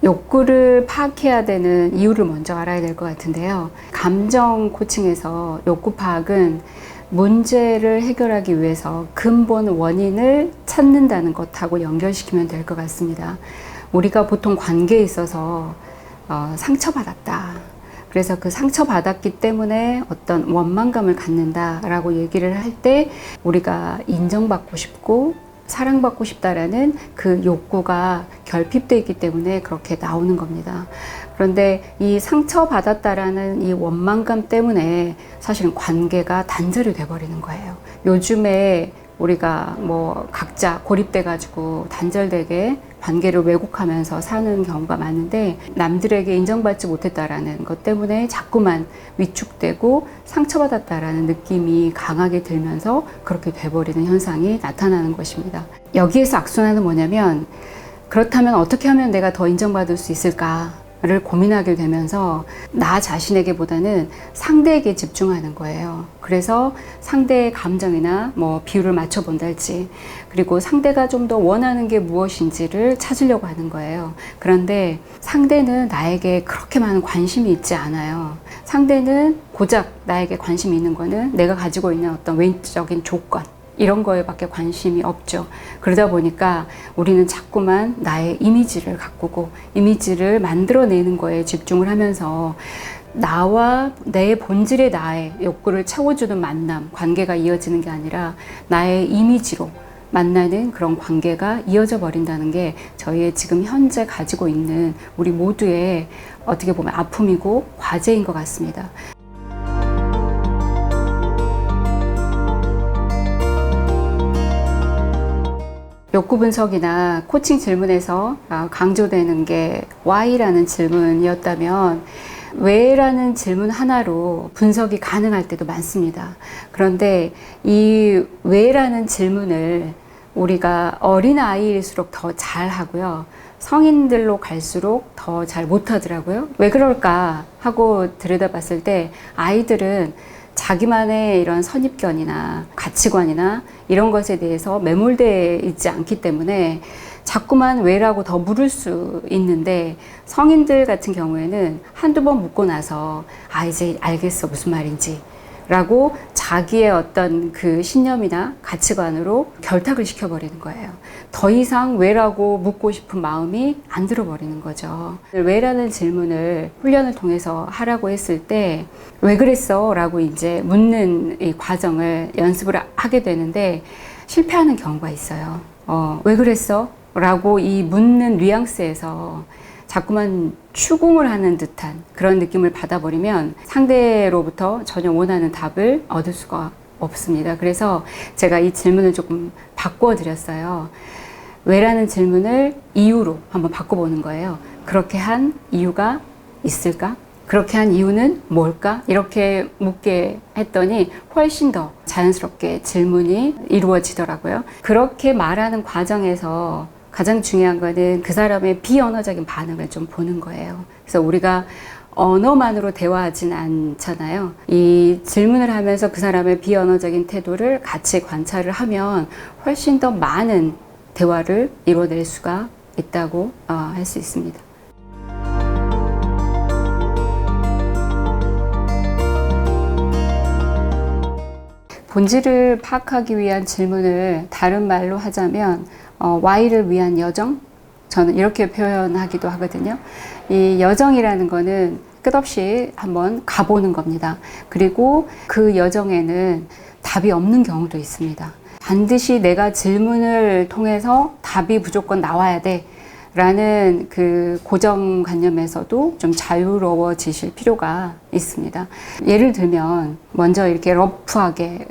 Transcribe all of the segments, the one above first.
욕구를 파악해야 되는 이유를 먼저 알아야 될 것 같은데요. 감정 코칭에서 욕구 파악은 문제를 해결하기 위해서 근본 원인을 찾는다는 것하고 연결시키면 될 것 같습니다. 우리가 보통 관계에 있어서 상처받았다. 그래서 그 상처받았기 때문에 어떤 원망감을 갖는다라고 얘기를 할 때 우리가 인정받고 싶고 사랑받고 싶다라는 그 욕구가 결핍되어 있기 때문에 그렇게 나오는 겁니다. 그런데 이 상처받았다라는 이 원망감 때문에 사실은 관계가 단절이 돼버리는 거예요. 요즘에 우리가 뭐 각자 고립돼 가지고 단절되게 관계를 왜곡하면서 사는 경우가 많은데, 남들에게 인정받지 못했다라는 것 때문에 자꾸만 위축되고 상처받았다라는 느낌이 강하게 들면서 그렇게 돼버리는 현상이 나타나는 것입니다. 여기에서 악순환은 뭐냐면, 그렇다면 어떻게 하면 내가 더 인정받을 수 있을까를 고민하게 되면서 나 자신에게보다는 상대에게 집중하는 거예요. 그래서 상대의 감정이나 뭐 비율을 맞춰본달지, 그리고 상대가 좀 더 원하는 게 무엇인지를 찾으려고 하는 거예요. 그런데 상대는 나에게 그렇게 많은 관심이 있지 않아요. 상대는 고작 나에게 관심이 있는 거는 내가 가지고 있는 어떤 외적인 조건, 이런 거에 밖에 관심이 없죠. 그러다 보니까 우리는 자꾸만 나의 이미지를 가꾸고 이미지를 만들어내는 거에 집중을 하면서 나와 내 본질의 나의 욕구를 채워주는 만남, 관계가 이어지는 게 아니라 나의 이미지로 만나는 그런 관계가 이어져 버린다는 게 저희의 지금 현재 가지고 있는 우리 모두의 어떻게 보면 아픔이고 과제인 것 같습니다. 욕구 분석이나 코칭 질문에서 강조되는 게 why라는 질문이었다면, 왜라는 질문 하나로 분석이 가능할 때도 많습니다. 그런데 이 왜라는 질문을 우리가 어린아이일수록 더 잘하고요, 성인들로 갈수록 더 잘 못하더라고요. 왜 그럴까 하고 들여다봤을 때 아이들은 자기만의 이런 선입견이나 가치관이나 이런 것에 대해서 매몰되어 있지 않기 때문에 자꾸만 왜라고 더 물을 수 있는데, 성인들 같은 경우에는 한두 번 묻고 나서 이제 알겠어 무슨 말인지 라고 자기의 어떤 그 신념이나 가치관으로 결탁을 시켜버리는 거예요. 더 이상 왜라고 묻고 싶은 마음이 안 들어버리는 거죠. 왜라는 질문을 훈련을 통해서 하라고 했을 때 왜 그랬어? 라고 이제 묻는 이 과정을 연습을 하게 되는데 실패하는 경우가 있어요. 왜 그랬어? 라고 이 묻는 뉘앙스에서 자꾸만 추궁을 하는 듯한 그런 느낌을 받아버리면 상대로부터 전혀 원하는 답을 얻을 수가 없습니다. 그래서 제가 이 질문을 조금 바꿔 드렸어요. 왜라는 질문을 이유로 한번 바꿔보는 거예요. 그렇게 한 이유가 있을까? 그렇게 한 이유는 뭘까? 이렇게 묻게 했더니 훨씬 더 자연스럽게 질문이 이루어지더라고요. 그렇게 말하는 과정에서 가장 중요한 거는 그 사람의 비언어적인 반응을 좀 보는 거예요. 그래서 우리가 언어만으로 대화하진 않잖아요. 이 질문을 하면서 그 사람의 비언어적인 태도를 같이 관찰을 하면 훨씬 더 많은 대화를 이뤄낼 수가 있다고 할 수 있습니다. 본질을 파악하기 위한 질문을 다른 말로 하자면 Y를 위한 여정? 저는 이렇게 표현하기도 하거든요. 이 여정이라는 거는 끝없이 한번 가보는 겁니다. 그리고 그 여정에는 답이 없는 경우도 있습니다. 반드시 내가 질문을 통해서 답이 무조건 나와야 돼 라는 그 고정관념에서도 좀 자유로워지실 필요가 있습니다. 예를 들면 먼저 이렇게 러프하게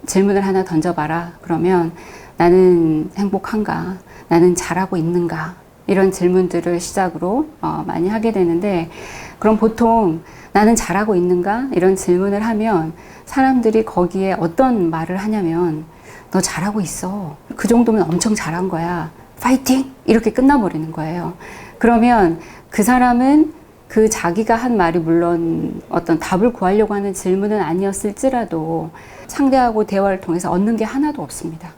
질문을 하나 던져봐라. 그러면 나는 행복한가? 나는 잘하고 있는가? 이런 질문들을 시작으로 많이 하게 되는데, 그럼 보통 나는 잘하고 있는가? 이런 질문을 하면 사람들이 거기에 어떤 말을 하냐면 너 잘하고 있어. 그 정도면 엄청 잘한 거야. 파이팅! 이렇게 끝나버리는 거예요. 그러면 그 사람은 그 자기가 한 말이 물론 어떤 답을 구하려고 하는 질문은 아니었을지라도 상대하고 대화를 통해서 얻는 게 하나도 없습니다.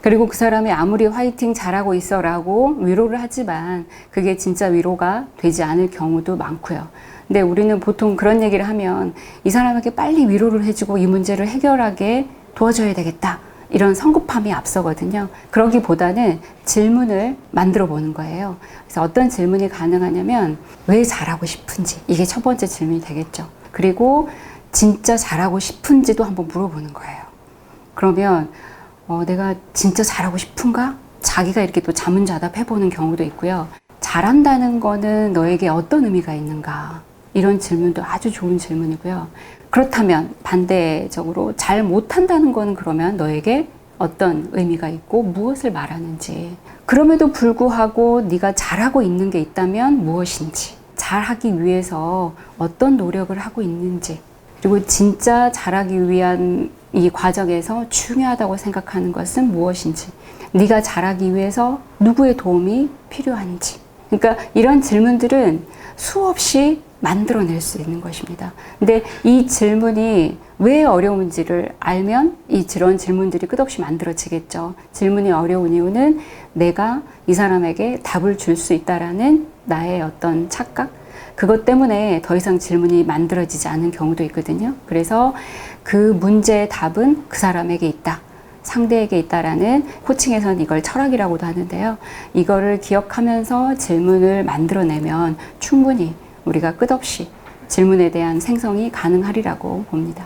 그리고 그 사람이 아무리 화이팅 잘하고 있어 라고 위로를 하지만 그게 진짜 위로가 되지 않을 경우도 많고요. 근데 우리는 보통 그런 얘기를 하면 이 사람에게 빨리 위로를 해주고 이 문제를 해결하게 도와줘야 되겠다. 이런 성급함이 앞서거든요. 그러기보다는 질문을 만들어 보는 거예요. 그래서 어떤 질문이 가능하냐면 왜 잘하고 싶은지, 이게 첫 번째 질문이 되겠죠. 그리고 진짜 잘하고 싶은지도 한번 물어보는 거예요. 그러면 내가 진짜 잘하고 싶은가? 자기가 이렇게 또 자문자답 해보는 경우도 있고요. 잘한다는 거는 너에게 어떤 의미가 있는가? 이런 질문도 아주 좋은 질문이고요. 그렇다면 반대적으로 잘 못한다는 거는 그러면 너에게 어떤 의미가 있고 무엇을 말하는지, 그럼에도 불구하고 네가 잘하고 있는 게 있다면 무엇인지, 잘하기 위해서 어떤 노력을 하고 있는지, 그리고 진짜 잘하기 위한 이 과정에서 중요하다고 생각하는 것은 무엇인지, 네가 잘하기 위해서 누구의 도움이 필요한지. 그러니까 이런 질문들은 수없이 만들어낼 수 있는 것입니다. 근데 이 질문이 왜 어려운지를 알면 이런 질문들이 끝없이 만들어지겠죠. 질문이 어려운 이유는 내가 이 사람에게 답을 줄 수 있다라는 나의 어떤 착각, 그것 때문에 더 이상 질문이 만들어지지 않은 경우도 있거든요. 그래서 그 문제의 답은 그 사람에게 있다, 상대에게 있다라는, 코칭에서는 이걸 철학이라고도 하는데요. 이거를 기억하면서 질문을 만들어내면 충분히 우리가 끝없이 질문에 대한 생성이 가능하리라고 봅니다.